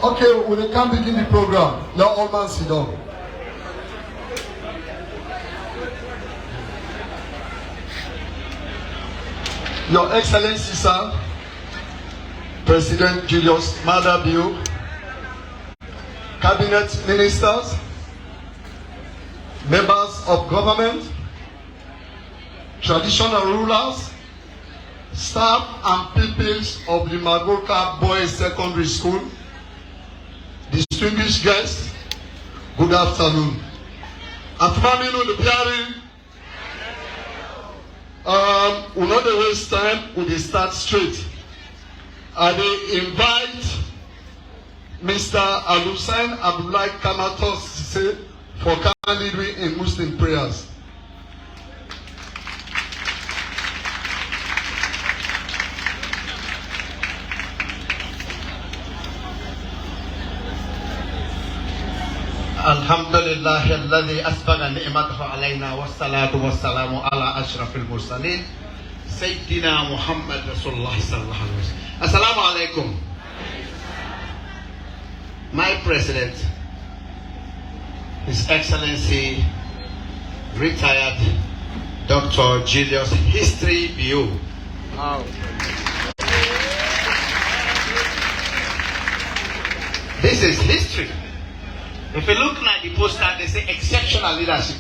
Okay, we can begin the program. Let all man sit down. Your Excellency, sir, President Julius Maada, Cabinet Ministers, members of government, traditional rulers, staff and pupils of the Magburaka Boys Secondary School, distinguished guests, good afternoon. We not waste time, we start straight. I invite Mr. Al-Hussein Abdullah Kamatos for leading in Muslim prayers. Alhamdulillah alladhi asbagha ni'matahu alayna wassalatu wassalamu ala ashrafil mursalin Sayyidina Muhammad Rasulullah sallallahu alaihi wasallam. Assalamu alaikum. My President, His Excellency retired Dr. Julius History Bio. Wow. This is history. If you look at the poster, they say exceptional leadership.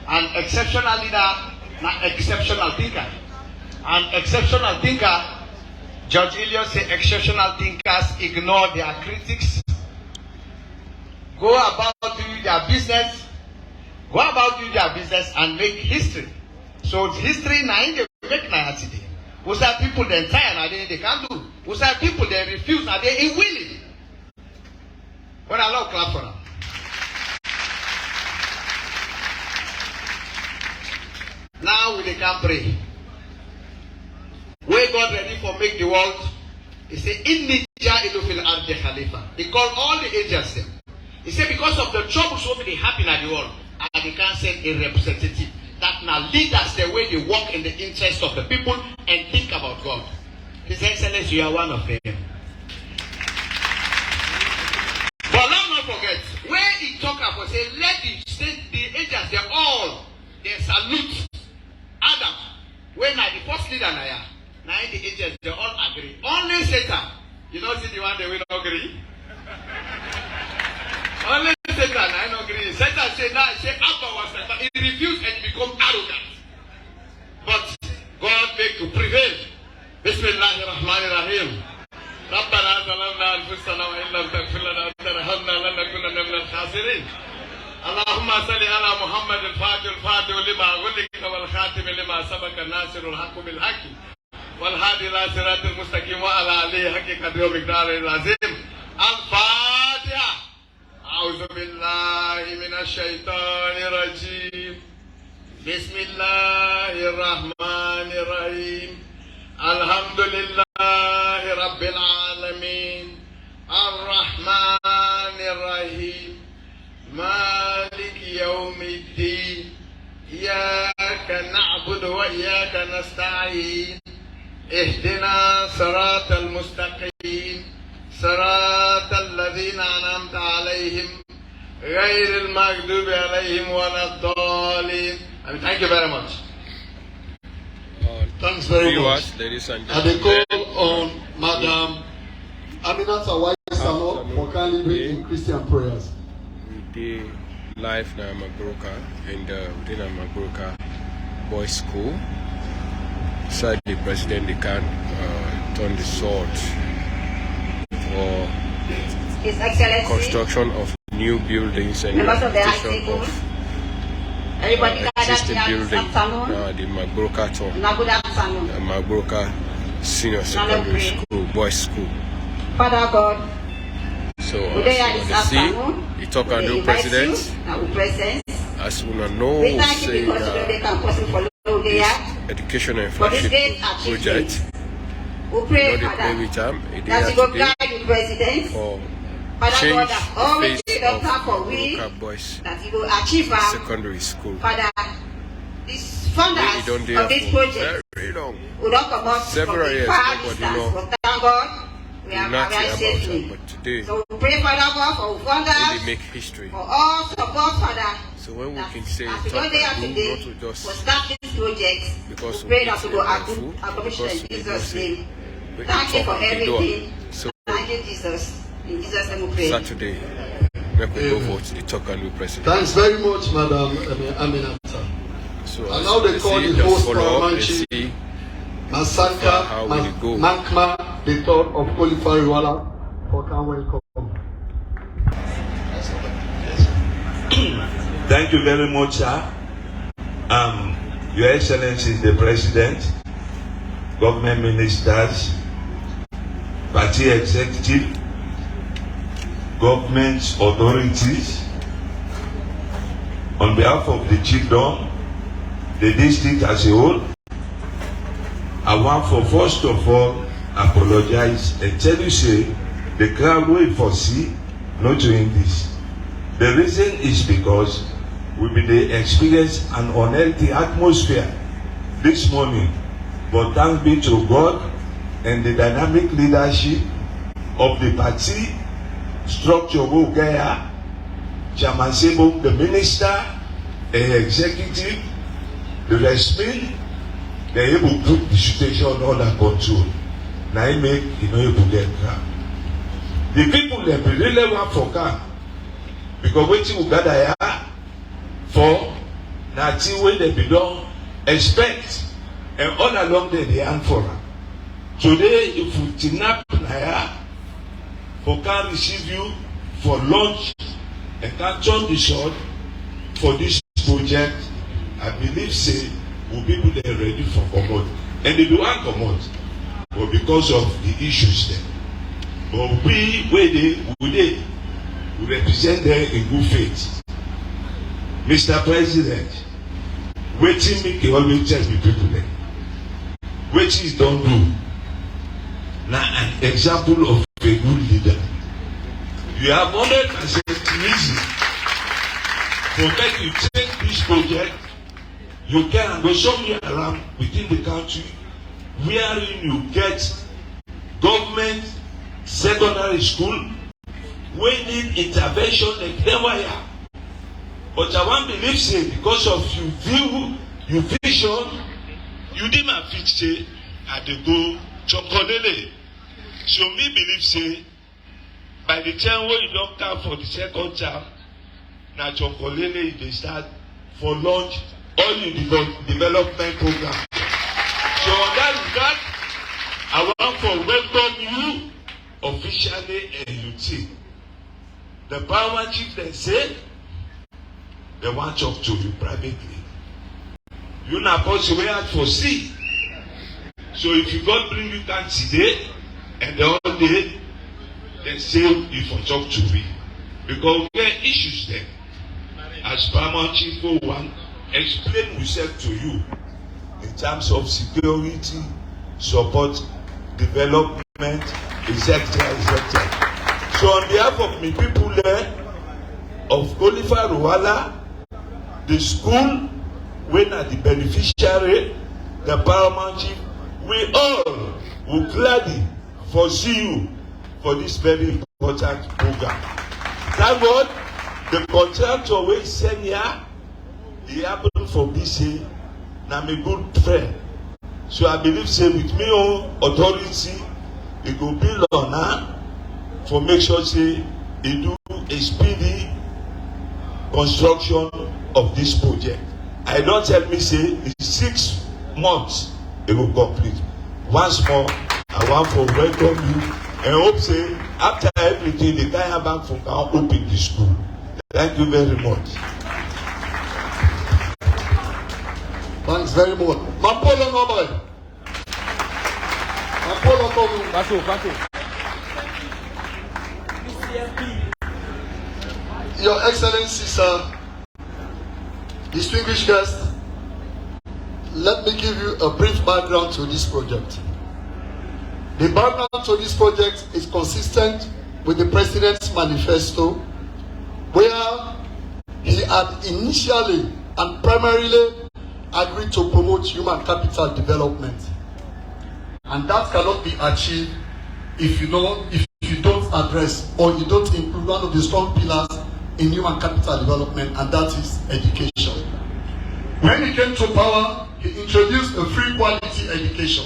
And exceptional leader, not exceptional thinker. And exceptional thinker, George Eliot said exceptional thinkers ignore their critics, go about doing their business, and make history. So history now they make now today. Who say people they tire now they can't do. Who say people they refuse now they unwilling. But I love clap for them. Now we can pray. Where God ready for make the world, he said, Inni ja'ilu fil ardi khalifa. He called all the angels them. He said, because of the troubles what they happen at the world, and they can't send a representative that now lead us the way they walk in the interest of the people and think about God. His Excellency, you are one of them. But let's not forget, where he talk about, say, let the angels, they salute Adam. When I the first leader now the angels they all agree. Only Satan, you know, see the one they will not agree. Only Satan, I don't agree. Satan said now, say Abba was that, but he refused and become arrogant. But God make to prevail. Bismillahirrahmanirrahim. ربنا ظلمنا أنفسنا وإن لم تغفر لنا وترحمنا لنكونن من الخاسرين. اللهم صل على محمد الفاتح لما غلق والخاتم لما سبق الناصر الحق بالحق والهادي إلى صراط المستقيم وعلى آله حق قدره ومقداره العظيم. الفاتحة. أعوذ بالله من الشيطان الرجيم. بسم الله الرحمن الرحيم. الحمد لله رب العالمين الرحمن الرحيم مالك يوم الدين إياك نعبد وإياك نستعين اهدنا صراط المستقيم صراط الذين أنعمت عليهم غير المغضوب عليهم ولا الضالين. Thank you very much. Thanks very much. Ladies and I call on Madam Aminata Waisano for kindly in Christian prayers. We did live now Magburaka and within a Magburaka Boys School. Beside the president, they can turn the sword for His Excellency, construction of new buildings and members of the high rehabilitation table, of everybody gathered existing here this building. afternoon. The Magburaka town. Good afternoon. Magburaka Senior Secondary School, Boys School. Father God, So today as this you see, afternoon, the talk and we do invite president, you, our presence. as we know, We thank you say because today can possible follow here. education and For this flagship great project. achievement, we pray, Not the play Father, with them. that you go guide the president. For Father change God, that always face be the of top for we, Magburaka Boys that you will achieve Secondary School. Father, these We don't founders dare of this for project very long. will not come out Several from the years, far nobody distance. know. But thank God, we have not arrived about safely. that, but today So we pray, Father God, for wonders, really make history. for all support, Father. So when we that can say as we talk go there and do, today, not to for just start this project, because we we pray that we will food, accomplish because in we Jesus' don't say name. we Thank you can for talk and do everything. it. So Thank you, Jesus. In Jesus' name we pray. Saturday, we can go vote the talk and do president. Thanks very much, Madam Aminata. So And now they call the host Paramanchi Masanka Mankma, the third of Kolifariwala, for can welcome. Thank you very much, sir. Your Excellency the President, government ministers, party executive, government authorities, on behalf of the children, the district as a whole, I want for first of all apologize and tell you say the crowd will foresee not doing this. The reason is because we been experience an unhealthy atmosphere this morning, but thanks be to God and the dynamic leadership of the party structure we get, Chairman Sebo, the minister, the executive, the restment, they able to put the situation under control. Now it make able to get crowd. The people they really want for car because waiting we gather here for na till wey they be don expect and all along they hand for am. Today if we kidnap Naya for can receive you for lunch and can turn the shot for this project, I believe say we people they ready for comot and they do want comot but because of the issues there. But we represent them in good faith. Mr. President, wetin make you always tell the people there? Wetin you don do? Na an example of a good leader. You have 100% reason for make you take this project. You can go somewhere around within the country wherein you get government secondary school wey need intervention like dem wire. But I wan believe say because of you view, you vision, you didn't fit say I dey go Chonkolele. So me believe say by the time when you don come for the second term, na Chonkolele you dey start for launch all your development program. So on that regard, I want to welcome you officially and you see. The power chief they say they want to talk to you privately. You not possible to foresee. So if you God bring you can today and the whole day, they say you for talk to me. Because there are issues there. As paramount chief for one, explain yourself to you in terms of security, support, development, etc. So on behalf of me people there of Kolifa Ruwala, the school, when are the beneficiary, the paramount chief, we all will gladly foresee you for this very important program. Thank God, the contractor we send here, he happened for BC, now I'm a good friend. So I believe say with me own authority, it will build on her for make sure say he do a speedy construction of this project. I don't tell me say it's 6 months it will complete. Once more, I want to welcome you and hope say after everything the Kaya Bank can open the school. Thank you very much. Thanks very much. Mampolo Nobel. Mampolo Nobel. Pato. Your Excellency, sir, distinguished guests, let me give you a brief background to this project. The background to this project is consistent with the President's manifesto, where he had initially and primarily agreed to promote human capital development. And that cannot be achieved if you don't address or you don't include one of the strong pillars in human capital development, and that is education. When he came to power, he introduced a free quality education.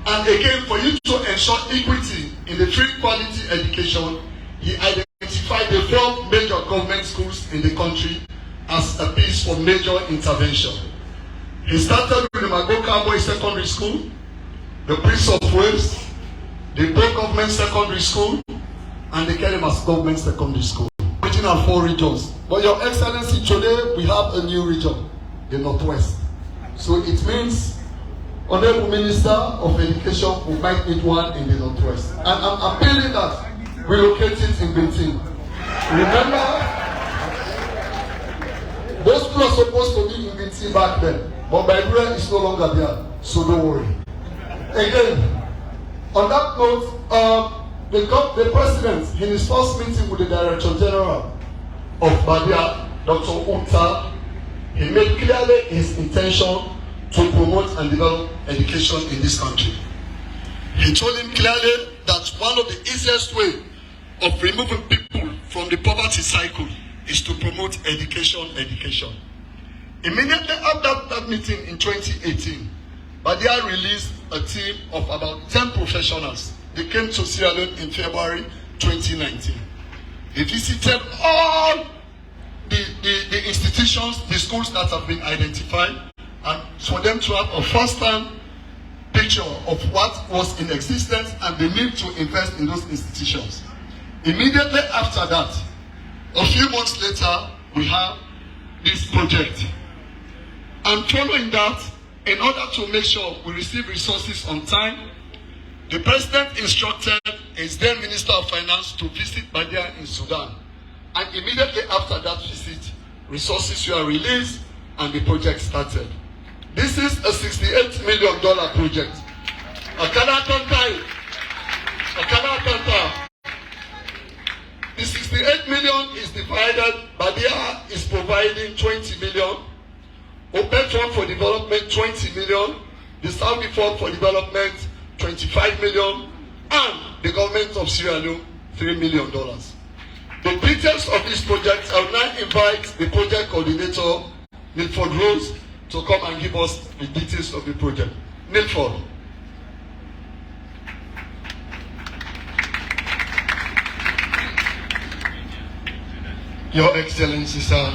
And again, for you to ensure equity in the free quality education, he identified the 4 major government schools in the country as a piece for major intervention. He started with the Magburaka Boys Secondary School, the Prince of Wales, the Bo Government Secondary School, and the Kelemas Government Secondary School. Original 4 regions. But Your Excellency, today we have a new region, the Northwest. So it means Honorable Minister of Education we might need one in the Northwest. And I'm appealing that we locate it in Beijing. Remember, those schools are supposed to be in Beijing back then, but Magburaka is no longer there, so don't worry. Again, on that note, the President, in his first meeting with the Director General of Maada, Dr. Unta, he made clearly his intention to promote and develop education in this country. He told him clearly that one of the easiest ways of removing people from the poverty cycle is to promote education. Immediately after that meeting in 2018, Maada released a team of about 10 professionals. They came to Sierra Leone in February 2019. They visited all the institutions, the schools that have been identified, and for them to have a first-hand picture of what was in existence and the need to invest in those institutions. Immediately after that, a few months later, we have this project. And following that, in order to make sure we receive resources on time, the President instructed his then Minister of Finance to visit Maada in Sudan. And immediately after that visit, resources were released and the project started. This is a $68 million project. The 68 million is divided. Maada is providing 20 million. Open Fund for Development 20 million. The Saudi Fund for Development 25 million. And the government of Sierra Leone $3 million. The details of this project, I will now invite the project coordinator, Milford Rose, to come and give us the details of the project. Milford. Your Excellency, sir,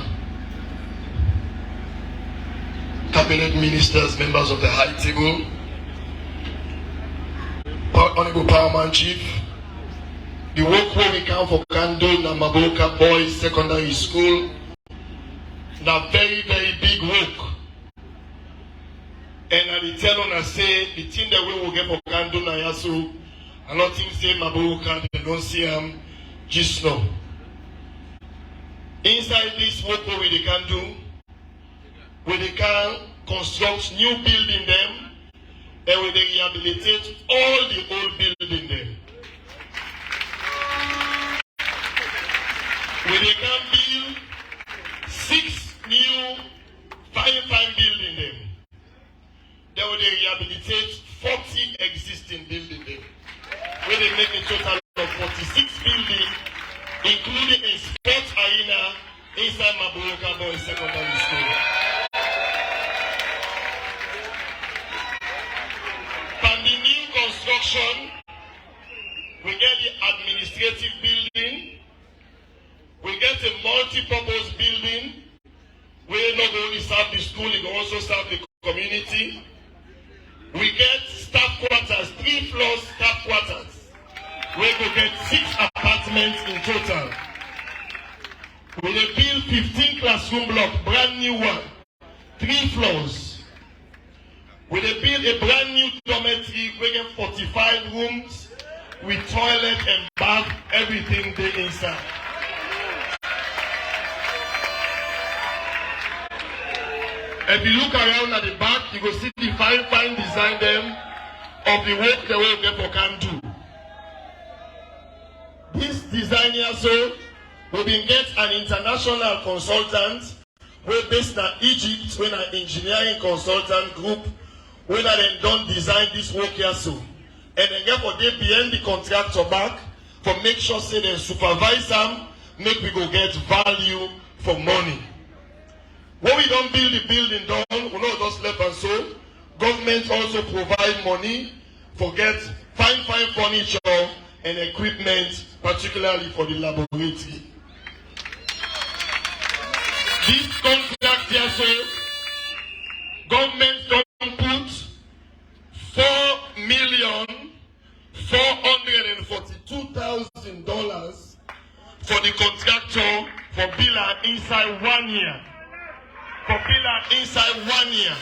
Cabinet Ministers, members of the High Table, Honorable Paramount Chief, the work where we come for Kando na Magburaka Boys Secondary School, na very, very big work. And I tell on say the thing that we will get for Kando na Yasu, and not think say Magburaka, they don't see them just now. Inside this work where they can do, where they can construct new building them, and where they rehabilitate all the old building them. Where they can build 6 new fine building them. Then where they rehabilitate 40 existing building them. Where they make a total of 46 buildings, including a sports arena inside Magburaka Boys Secondary School. From the new construction, we get the administrative building, we get a multi-purpose building, where not only serve the school, it will also serve the community. We get staff quarters, 3 floors staff quarters. We will get 6 apartments in total. We will build 15 classroom blocks, brand new one, 3 floors. We will build a brand new dormitory, we get 45 rooms with toilet and bath, everything there inside. If you look around at the back, you will see the fine design them of the work that we will get for can do. This design here, so we will get an international consultant. We're based in Egypt, when an engineering consultant group, when they don't design this work here, so and then get for they behind the contractor back for make sure say they supervise them, make we go get value for money. When we don't build the building down, we not just left and so. Government also provide money for get fine furniture and equipment, particularly for the laboratory. This contract here, so government don't put $4,442,000 for the contractor for pillar inside 1 year. For pillar inside 1 year.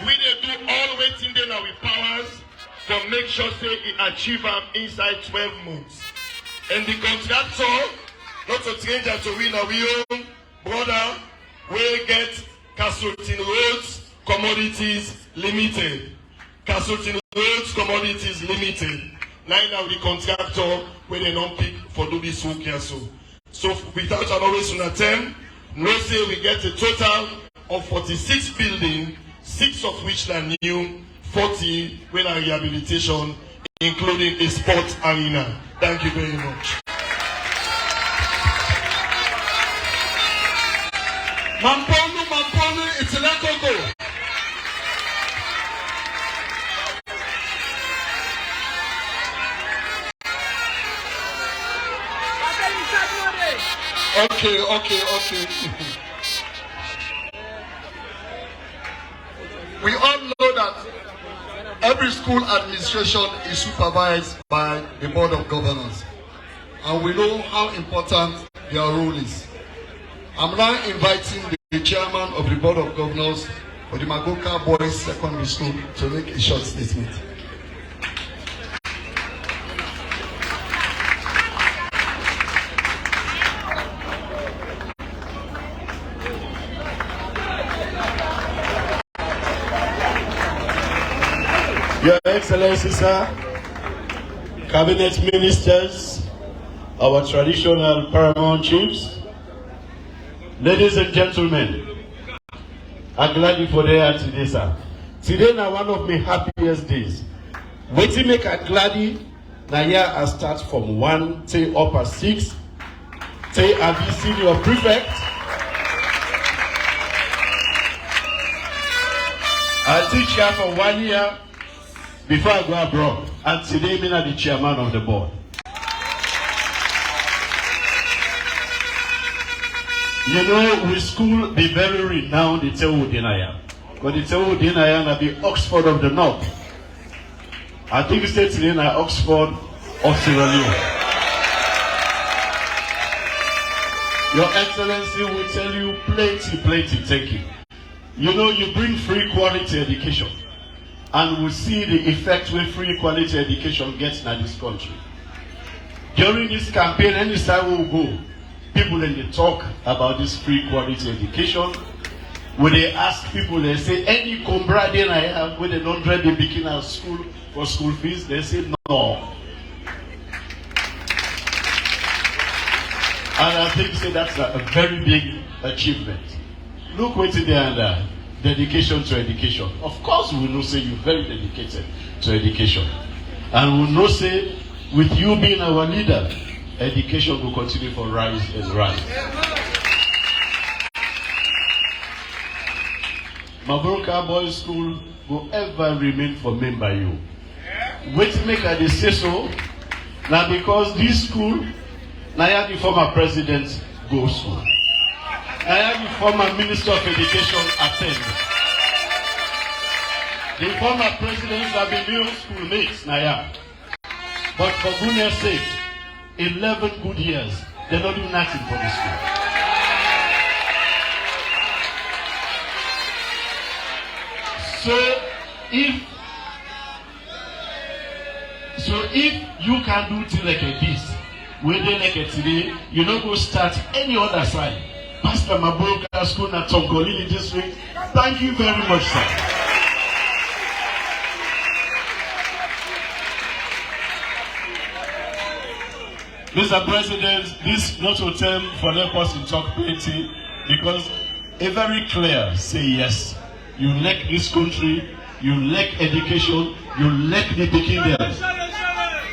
We dey do all waiting there now with powers for make sure say it achieve them inside 12 months. And the contractor, not a stranger to we now, we own brother, we get Casualty Roads Commodities Limited. Casualty Roads Commodities Limited. Now the contractor where they don't pick for do this work here so. So without an always on a term, no say we get a total of 46 buildings, 6 of which are new, 40 when are rehabilitation, including a sports arena. Thank you very much. Mamponu, it's an echo. Okay. We all know that every school administration is supervised by the Board of Governors. And we know how important their role is. I'm now inviting the chairman of the Board of Governors for the Magburaka Boys Secondary School to make a short statement. Your Excellency, sir, Cabinet Ministers, our traditional paramount chiefs, ladies and gentlemen, I'm glad you for there today, sir. Today is one of my happiest days. Waiting make a gladdy, now here I start from 1 till up at 6. Till I be senior prefect. I teach here for 1 year. Before I go abroad, and today I'm the chairman of the board. You know, we school be very renowned the Tewu Dinaya. Because the Tewu Dinaya na the Oxford of the North. I think it's today na Oxford of Sierra Leone. Your Excellency will tell you plenty, thank you. You know, you bring free quality education. And we'll see the effect where free quality education gets in this country. During this campaign, anytime we'll go, people then they talk about this free quality education. When they ask people, they say, any combrade I have with an 100 they begin our school for school fees, they say no. And I think that's a very big achievement. Look what's in there. Dedication to education. Of course, we know say you're very dedicated to education. And we know say, with you being our leader, education will continue to rise and rise. Magburaka Boys School will ever remain for me by you. Wait make I say so. Now because this school, now the former president go school. I am the former Minister of Education attend. The former presidents have been new schoolmates, Naya. But for goodness sake, 11 good years, they don't do nothing for the school. So if you can do things like this, when they like it today, you don't go start any other side. Pastor Magburaka School at Tongolili District, thank you very much, sir. Mr. President, this not to term for let us to talk plenty because a very clear say yes. You like this country, you like education, you let the pikin there.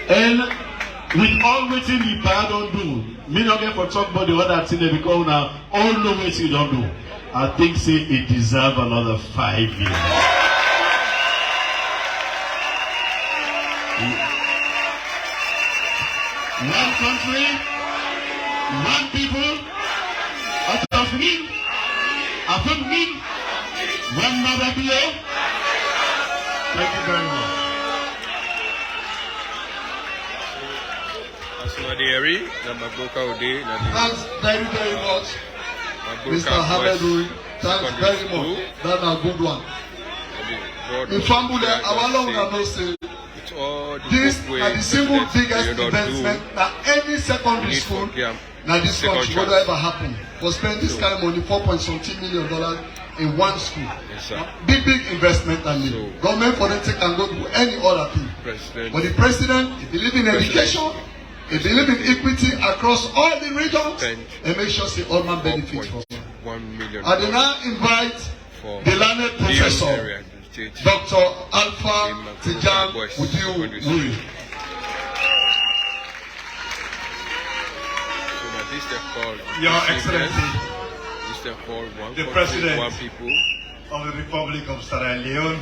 And with all waiting the bar don't do, me not get for talk about the other thing they become now, all the waiting don't do. I think say it deserve another 5 years. One country, one people, of me, one Maada. Thank you very much. Thanks very, very much, Mr. Hameduri. Thanks very much. That's a good one. In Fambule, our long no say this is the single biggest investment that any secondary school now this country would ever happen. For spend this kind of money, $4.something million in one school. Yes, big investment and government for them can go to any other thing. But the president, he believes in education, he believes in equity across all the regions, and make sure say all man benefit from it. I do now invite the learned professor, Dr. Alpha Tijan Udiu. Your Excellency, the President of the Republic of Sierra Leone,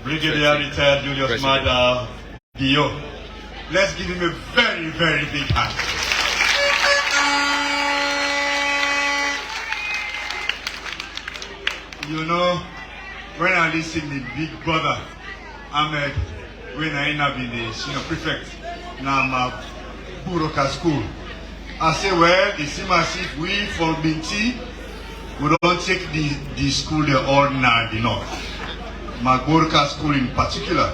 Brigadier Retired Julius Maada, Dio. Let's give him a very, very big hand. You know, when I listen to big brother Ahmed, when I end up in the senior prefect, now Magburaka school, I say, well, it seems as if we for Binti, we don't take the school the ordinary enough. Magburaka school in particular,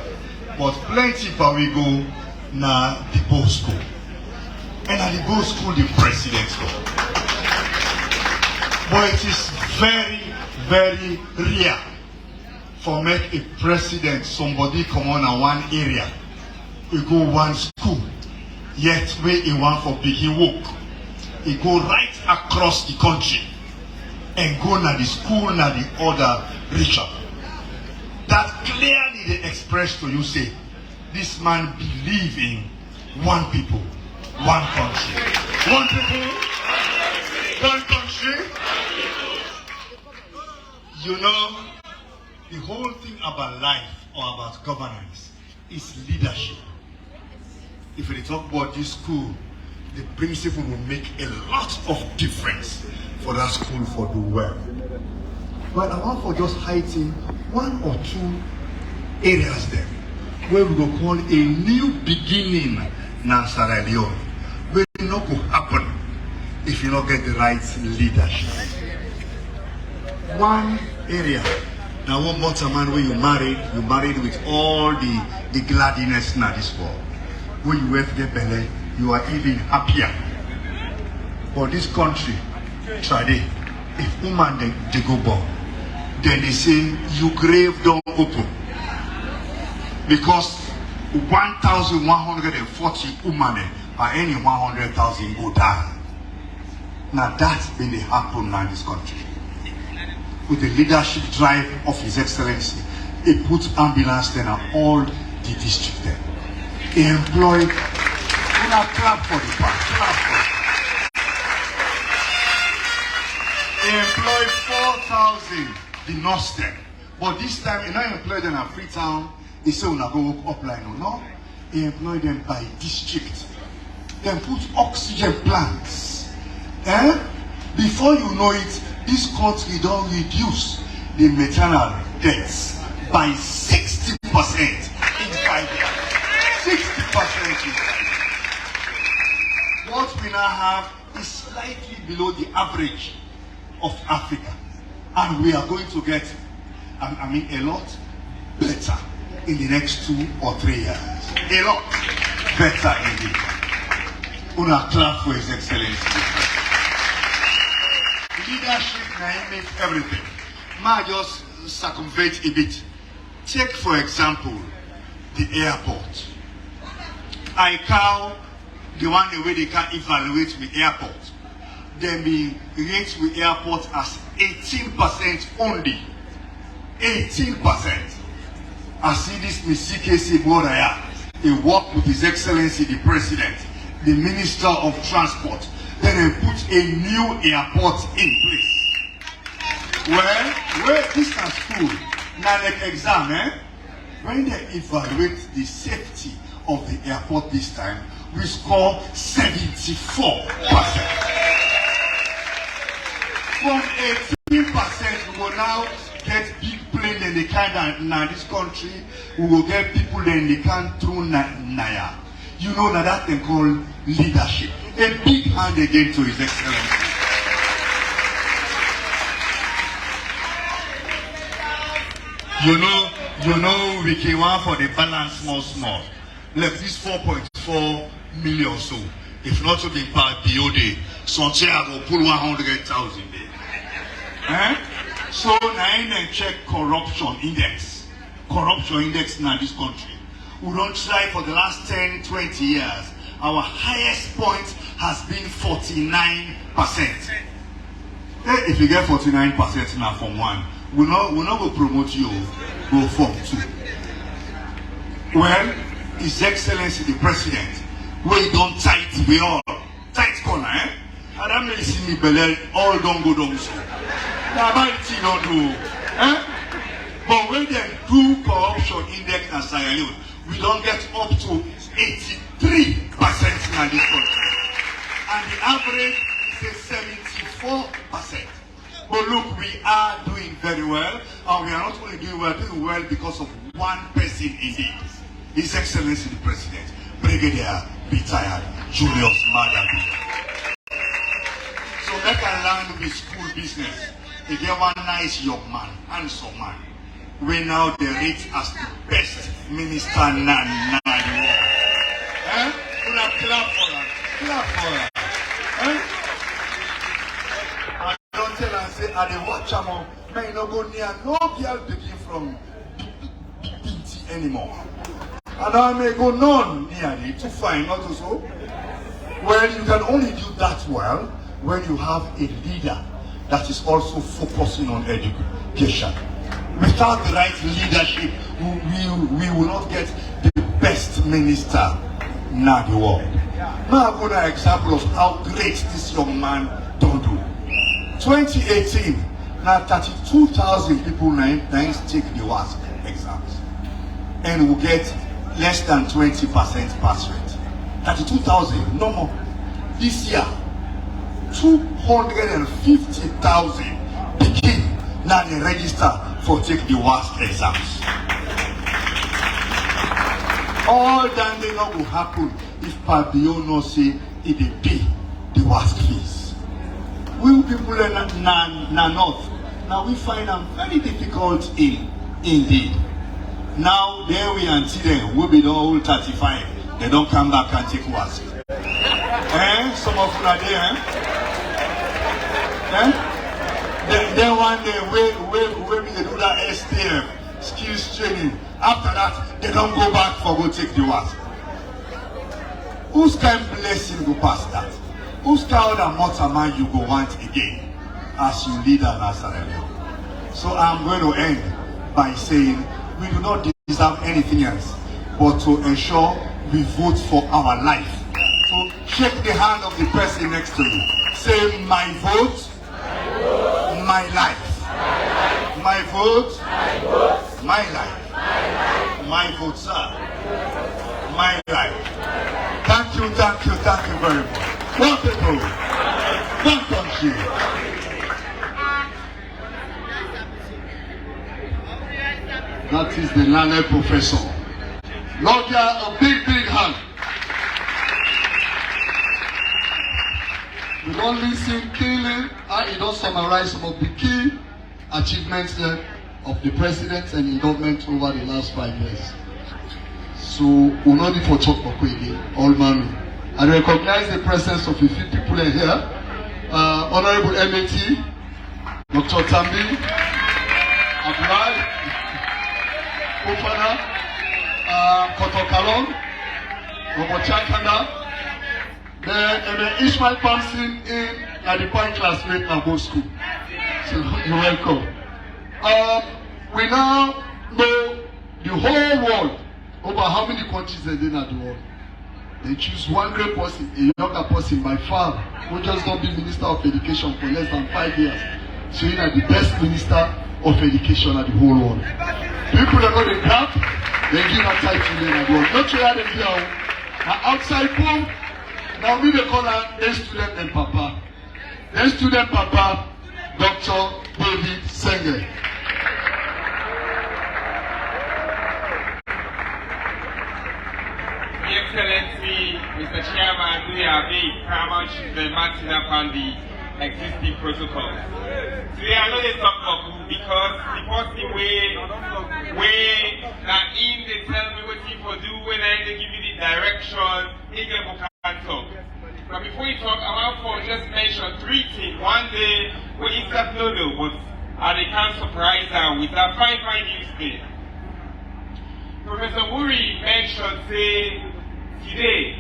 but plenty for we go na the Bo school. And at the Bo school, the president go. But it is very, very rare for make a president, somebody come on in one area, we go one school, yet where he want for big he walk. He go right across the country and go na the school na the other region. That clearly they express to you say, this man believe in one people, one country. One people, one country. You know, the whole thing about life or about governance is leadership. If we talk about this school, the principal will make a lot of difference for that school for do well. But I want for just highlighting one or two areas there where we will call a new beginning in Sierra Leone. Where it not go happen if you not get the right leadership. One area. Now one more man where you married with all the gladness in this world. When you have the belly, you are even happier. For this country, today, if woman they go born, then they say you grave don't open. Because 1,140 women or any 100,000 go die. Now that's been the happen now in this country. With the leadership drive of His Excellency, he put ambulance there and all the district there. He employed, clap for the part, clap for it. He employed 4,000 the nurse there. But this time, he not employed them at Freetown. He said, "Una go work upline or no." He employed them by district. Then put oxygen plants. Before you know it, this country don't reduce the maternal deaths by 60% in 5 years. 60% in 5 years. What we now have is slightly below the average of Africa. And we are going to get, a lot better in the next 2 or 3 years. A lot better indeed. Una clap for His Excellency. Leadership now makes everything. May just circumvent a bit. Take for example the airport. I call the one way they can evaluate the airport. Then we rate the airport as 18% only. 18%. I see this Mr. KC Boraya. He worked with His Excellency the President, the Minister of Transport. Then they put a new airport in place. Well, where this can school, now like exam, when they evaluate the safety of the airport this time, we score 74%. From 18%, we will now get big plane in the kind of this country. We will get people in the can through Naya. You know that they call leadership. A big hand again to His Excellency. You know, we came out for the balance small. Like this 4.4 million so. If not to be part BOD, something I will pull 100,000 there. So now then check corruption index. Corruption index in this country. We don't try for the last 10, 20 years. Our highest point has been 49%. If you get 49% now from one, we'll not go promote you, go from two. Well, His Excellency the President, we don't tight, we all tight corner, and that may see me belly, all don't go down so. Don't do, But when they do corruption index in Sierra Leone, we don't get up to 83% in this country. And the average is 74%. But look, we are doing very well, and we are not only doing well because of one person indeed. His Excellency the President, Brigadier retired Julius Maada. So let us learn with school business. He get one nice young man, handsome man. We now the rate as the best minister in the world. Clap for her. Clap for her. I don't tell her, say, I dey watch her, may not go near no girl picking from BT anymore. And I may go none nearly to find, not so. Well, you can only do that well when you have a leader that is also focusing on education. Without the right leadership, we will not get the best minister in the world. Now I've got an example of how great this young man don't do. 2018, now 32,000 people now take the WASC exams. And will get less than 20% pass rate. 32,000, no more. This year, 250,000 begin now they register for take the WASC exams. All that they know will happen if Pabio no say it will pay the WASC fees. We people in the north, now we find them very difficult indeed. Now there we until then will be all 35. They don't come back and take WASC. Some of you are there. Then one day we do that STF skills training. After that, they don't go back for go take the WASC. Whose kind of blessing go past that? Whose kind of mortal man you go want again as you lead an Sierra? So I'm going to end by saying we do not deserve anything else but to ensure we vote for our life. So shake the hand of the person next to you. Say, my vote, my life. My vote, my life. My vote, sir. My life. Thank you very much. One people, one country. That is the learned professor. Lord, a big hand. We don't listen clearly, and he don't summarize some of the key achievements of the president and the government over the last 5 years. So we're not for talk again, all man. I recognize the presence of a few people here. Honorable MAT, Dr. Tambi, Abdullah, Kofana, Kotokalon, Robert Chakanda, then Ishmael Pamsin in the point classmate at both school. So you're welcome. We now know the whole world, over how many countries are there in the world? They choose one great person, a younger person by far, who just don't be Minister of Education for less than 5 years. So you know the best Minister of Education at the whole world. People are not in camp, they give a title in the world. Not to add them here. Now outside home, now we they call her the student and papa. The student papa, Dr. David Senge. Excellency, Mr. Chairman, we are being paramount the matching up on the existing protocols. Today I know they talk about because the first thing way that in they tell me what people do when they give you the direction, they get book and talk. But before you talk, I want to just mention 3 things. One day, we insert no, but they can't surprise them with that fine news day. Professor Wuri mentioned, say, today,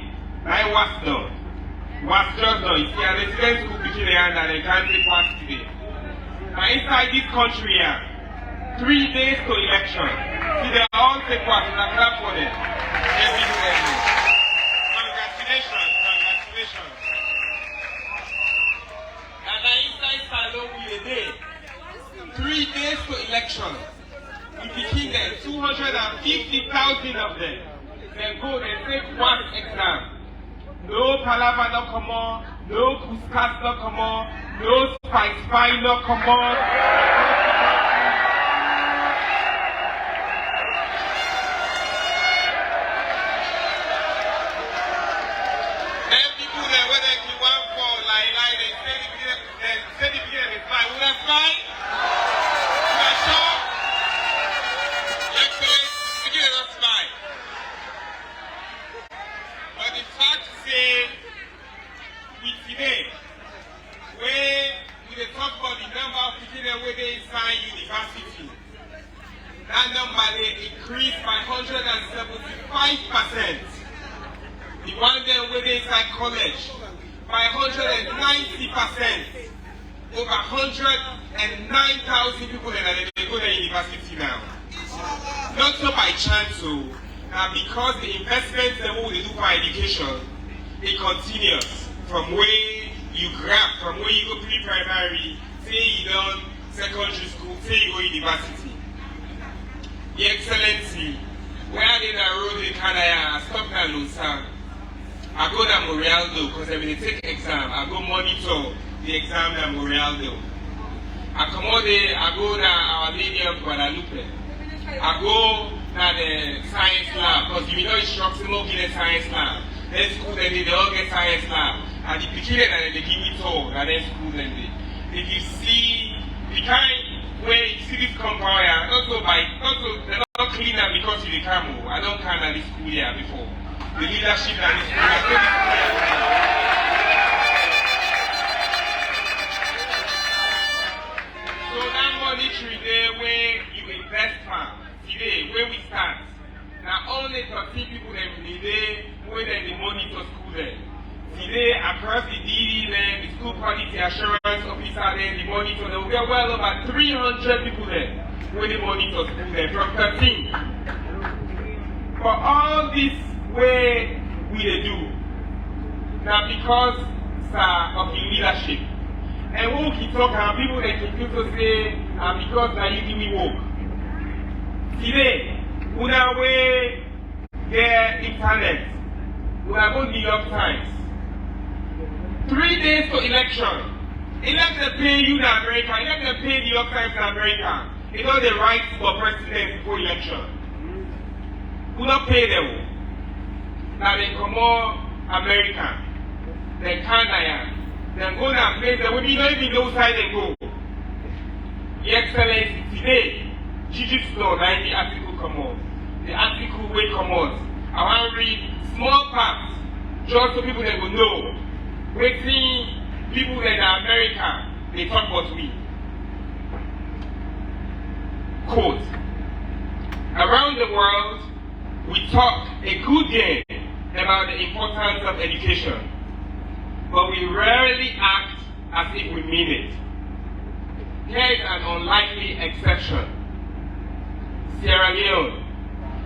I was done. Was just done. You see, a resident school between the hand and they can't take was today. Now, inside this country, 3 days to election. See, they all take was in a clap for them. Congratulations. And now, inside Salon with a day. 3 days to election. We begin them, 250,000 of them. Then go and take one exam. No palava no come on, no kuskas no come on, no spy no come on. Then people there whether you want for like they say the beginning is fine. Would that fine? You are sure? Excellent. Beginning is fine. But the fact say, with today, where we talk about the number of people where they inside university, that number they increased by 175%. The one there where they inside college by 190%. Over 109,000 people that they go to university now. Not so by chance, so. Because the investments that we do for education, it continues from where you grab, from where you go pre-primary, say you done secondary school, say you go university. The Excellency, where I did a road in Canada, I stopped at Lusa. I go to Morialdo because when they take exam, I go monitor the exam at Morialdo. I come out there, I go to Our Lady of Guadalupe. I go to the science lab, because you know instruction will get a science lab. Then school then they all get science lab. And the beginning and they give me tour, and then school then they. If you see the kind where you see this compound here, they're not clean up because you the camo. I don't count at this school here before. The leadership at this school, I say this school here. So that monetary day where you invest funds. Today, where we start, now only 13 people in the day where they monitor school there. Today, across the DD there, the school quality assurance officer there, the monitor there, we are well over 300 people there where they monitor school there, from 13. For all this way we do, now because of the leadership, and when we talk about people that can also say, because now you give me work. Today, we are way their internet. We are going to New York Times. 3 days to election. They let them pay you in America. They let them pay New York Times in America. They know the right for president before election. We don't pay them. Now they come on America. They Canada. They go to a place that we don't even know side they go. Your Excellency, today, Jiu-Jitsu law, the article come out. The article will come out. I want to read small parts, just so people that will know. We see people that are America, they talk about me. Quote, around the world, we talk a good game about the importance of education, but we rarely act as if we mean it. Here is an unlikely exception. Sierra Leone,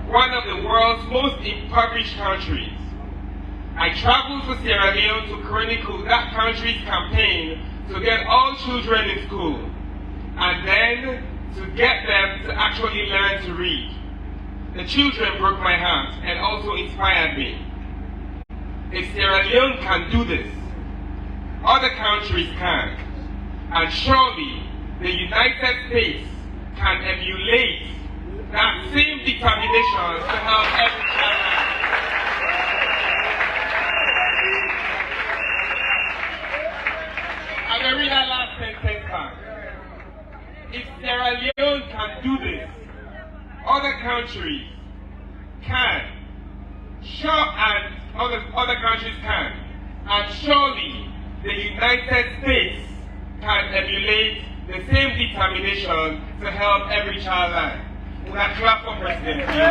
one of the world's most impoverished countries. I traveled to Sierra Leone to chronicle that country's campaign to get all children in school, and then to get them to actually learn to read. The children broke my heart and also inspired me. If Sierra Leone can do this, other countries can. And surely the United States can emulate that same determination to help every child. And I read that last sentence back. If Sierra Leone can do this, other countries can. And other countries can. And surely the United States can emulate the same determination to help every child learn. We will clap for presidentbio.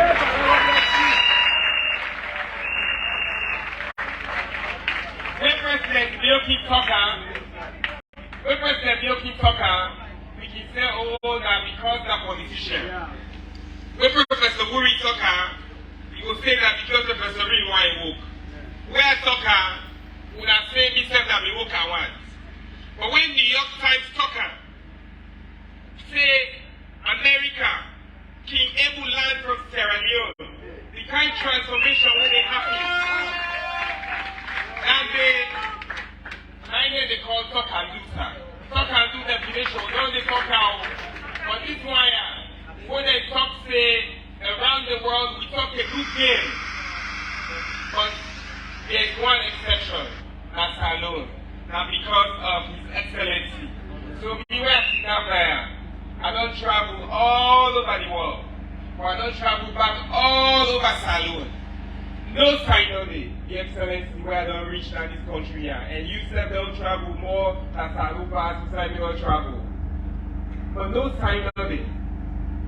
When presidentbio keep talking, we can say, oh, that because they're politicians. When Professor Wuri talking, he will say that because Professor Wuri want to woke. Where talking, we would have said himself that we woke at once. But when New York Times talking, say America can able land from Sierra Leone, the kind of transformation when they happen. And they call talk and do sir. Talk and do definition, don't they talk out? But this one, when they talk say around the world, we talk a good game. But there's one exception, that's alone. Now because of His Excellency. So beware down there. I don't travel all over the world. But I don't travel back all over Salone. No sign of it, the Excellency, where I don't reach now this country here. And you said don't travel more than Salone pass, you said don't travel. But no sign of it.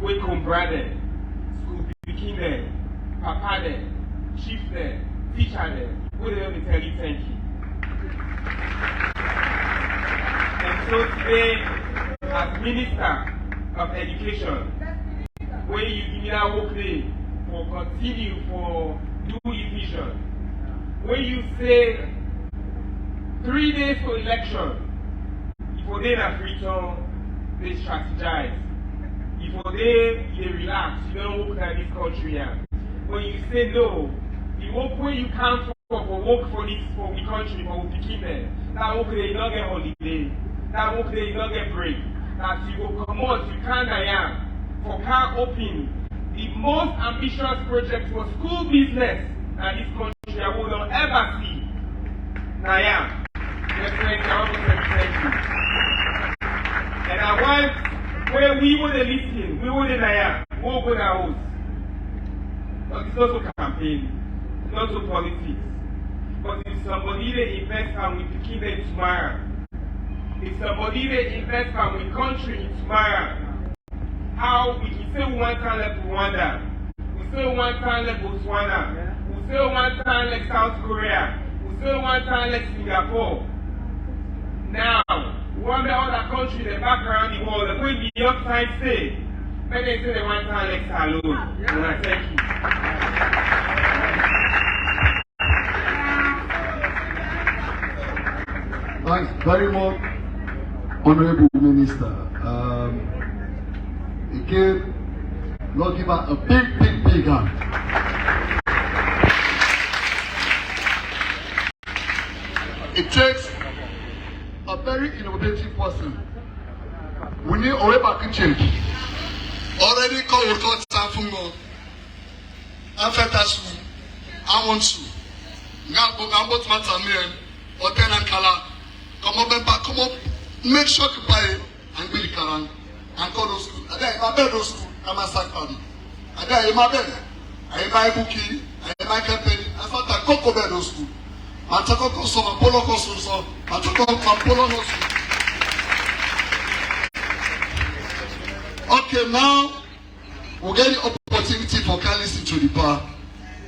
We come brother, school begin them, papa them, chief them, teacher them. We don't tell you thank you. And so today, as Minister of Education, when you give me that work day for continue for do vision, when you say 3 days for election, if they are free time, they strategize. If they relax, you don't work at this country here. When you say no, the work where you come for work for the country, for the kingdom, that work there you don't get holiday, that work there you don't get break. That you will come out, you can't for car open. The most ambitious project for school business in this country I will not ever see. Naya, and I want where we would listen, we would Naya, we will go our house. But it's not so campaign, it's not so politics. But if somebody they invest and we begin them tomorrow, if somebody they invest and we country tomorrow, how we can say one time like Rwanda, we say one time like Botswana, we say one time like South Korea, we say one time like Singapore. Now, we want the other country the back around the world, the way the New York Times say, when they say they want time like Salone. And I thank you. Thanks very much, Honorable Minister. Again, Lord, give her a big hand. It takes a very innovative person. We need a way back in change. Already call your thoughts and fungo. Afetasu, I want to. Gambo Matamian, or ten and color. Come up, make sure you buy it and be the current. And go to school. And then my bed to school, I'm a second. And then my bed, I buy bookie, I buy campaign, I thought I go bed to school. I took up some Apollo costumes, I took up Apollo school. Okay, now we'll get the opportunity for Kali to the bar.